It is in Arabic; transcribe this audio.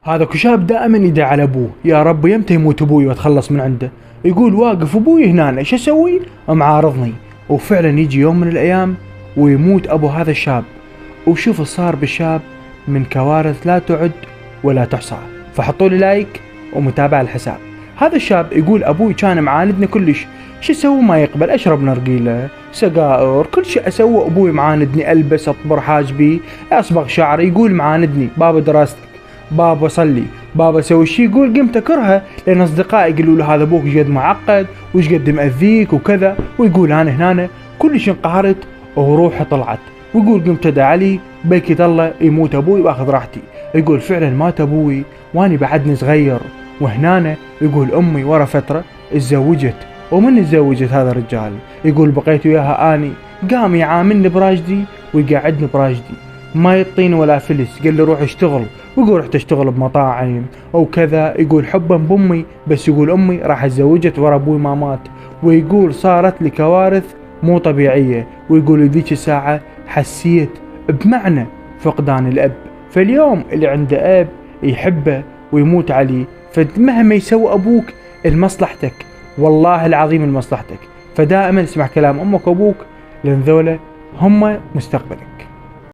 هذاك شاب دائما يدعي على ابوه، يا رب يمتى يموت ابوي واتخلص من عنده. يقول واقف ابوي هنا، ايش اسوي؟ معارضني. وفعلا يجي يوم من الايام ويموت ابو هذا الشاب. وشوف صار بالشاب من كوارث لا تعد ولا تحصى. فحطوا لي لايك ومتابعة الحساب. هذا الشاب يقول ابوي كان معاندني كلش، شو اسوي؟ ما يقبل، اشرب نرجيله، سجائر، كل شيء اسوي ابوي معاندني، البس اطبر حاجبي، اصبغ شعري، يقول معاندني. بابا دراستك، بابا صلي، بابا سوي شي. يقول قمت اكرهه لان اصدقائي يقولوا له هذا ابوك قد معقد وش قد مأذيك وكذا. ويقول انا هنا كلش انقهرت وروحي طلعت. ويقول قمت ادعي علي بلكي الله يموت ابوي واخذ راحتي. يقول فعلا مات ابوي واني بعدني صغير. وهنا يقول امي ورا فتره اتزوجت. ومن اتزوجت هذا الرجال؟ يقول بقيت وياها اني. قام يعاملني براجدي ويقعدني براجدي، ما يعطيني ولا فلس. قال لي روح اشتغل. ويقول رحت اشتغل بمطاعم او كذا. يقول حبا بامي، بس يقول امي راح اتزوجت ورا ابوي ما مات. ويقول صارت لي كوارث مو طبيعيه. ويقول ذيك الساعه حسيت بمعنى فقدان الاب. فاليوم اللي عنده اب يحبه ويموت عليه، فمهما يسوي ابوك لمصلحتك، والله العظيم لمصلحتك. فدائما اسمع كلام امك وابوك لان ذولا هم مستقبلك.